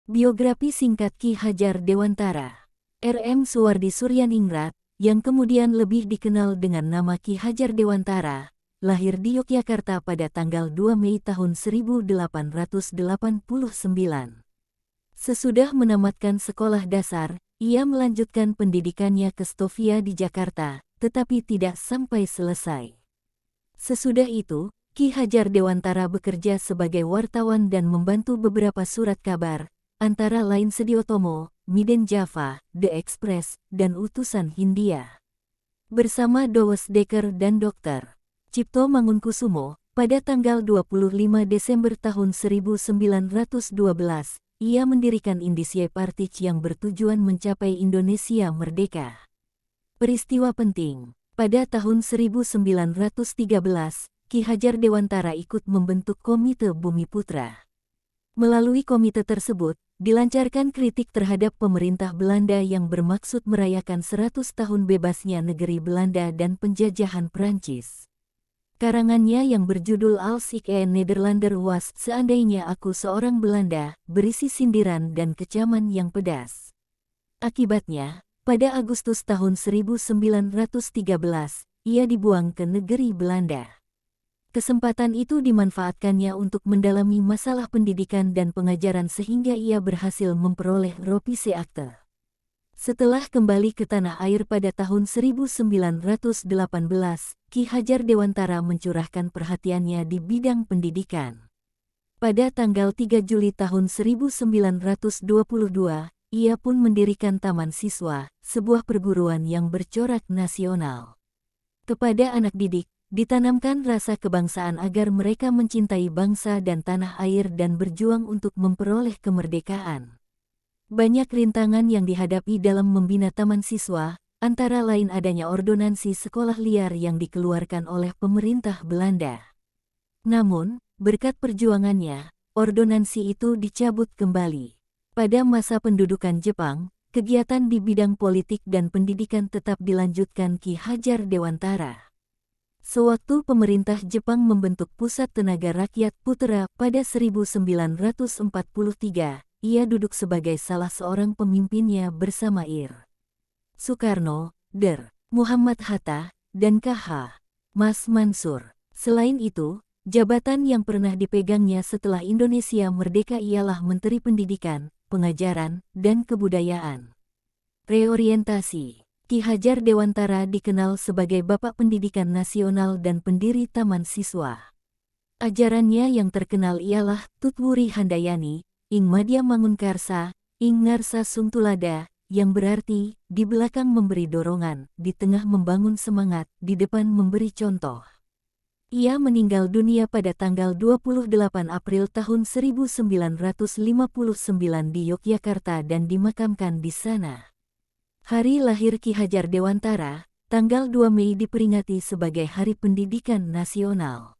Biografi singkat Ki Hajar Dewantara, R.M. Suwardi Suryaningrat, yang kemudian lebih dikenal dengan nama Ki Hajar Dewantara, lahir di Yogyakarta pada tanggal 2 Mei tahun 1889. Sesudah menamatkan sekolah dasar, ia melanjutkan pendidikannya ke Stovia di Jakarta, tetapi tidak sampai selesai. Sesudah itu, Ki Hajar Dewantara bekerja sebagai wartawan dan membantu beberapa surat kabar, antara lain Sediotomo, Miden Java, The Express, dan Utusan Hindia. Bersama Dowes Dekker dan Dr. Cipto Mangunkusumo, pada tanggal 25 Desember tahun 1912, ia mendirikan Indische Partij yang bertujuan mencapai Indonesia merdeka. Peristiwa penting. Pada tahun 1913, Ki Hajar Dewantara ikut membentuk Komite Bumiputra. Melalui komite tersebut, dilancarkan kritik terhadap pemerintah Belanda yang bermaksud merayakan 100 tahun bebasnya negeri Belanda dan penjajahan Prancis. Karangannya yang berjudul Als ik een Nederlander was, seandainya aku seorang Belanda, berisi sindiran dan kecaman yang pedas. Akibatnya, pada Agustus tahun 1913, ia dibuang ke negeri Belanda. Kesempatan itu dimanfaatkannya untuk mendalami masalah pendidikan dan pengajaran sehingga ia berhasil memperoleh Ropise Akte. Setelah kembali ke tanah air pada tahun 1918, Ki Hajar Dewantara mencurahkan perhatiannya di bidang pendidikan. Pada tanggal 3 Juli tahun 1922, ia pun mendirikan Taman Siswa, sebuah perguruan yang bercorak nasional. Kepada anak didik, ditanamkan rasa kebangsaan agar mereka mencintai bangsa dan tanah air dan berjuang untuk memperoleh kemerdekaan. Banyak rintangan yang dihadapi dalam membina taman siswa, antara lain adanya ordonansi sekolah liar yang dikeluarkan oleh pemerintah Belanda. Namun, berkat perjuangannya, ordonansi itu dicabut kembali. Pada masa pendudukan Jepang, kegiatan di bidang politik dan pendidikan tetap dilanjutkan Ki Hajar Dewantara. Sewaktu pemerintah Jepang membentuk Pusat Tenaga Rakyat Putra pada 1943, ia duduk sebagai salah seorang pemimpinnya bersama Ir. Soekarno, Dr. Muhammad Hatta, dan K.H. Mas Mansur. Selain itu, jabatan yang pernah dipegangnya setelah Indonesia merdeka ialah Menteri Pendidikan, Pengajaran, dan Kebudayaan. Reorientasi. Ki Hajar Dewantara dikenal sebagai Bapak Pendidikan Nasional dan pendiri Taman Siswa. Ajarannya yang terkenal ialah Tutwuri Handayani, Ing Madya Mangunkarsa, Ing Ngarsa Sungtulada, yang berarti, di belakang memberi dorongan, di tengah membangun semangat, di depan memberi contoh. Ia meninggal dunia pada tanggal 28 April tahun 1959 di Yogyakarta dan dimakamkan di sana. Hari lahir Ki Hajar Dewantara, tanggal 2 Mei diperingati sebagai Hari Pendidikan Nasional.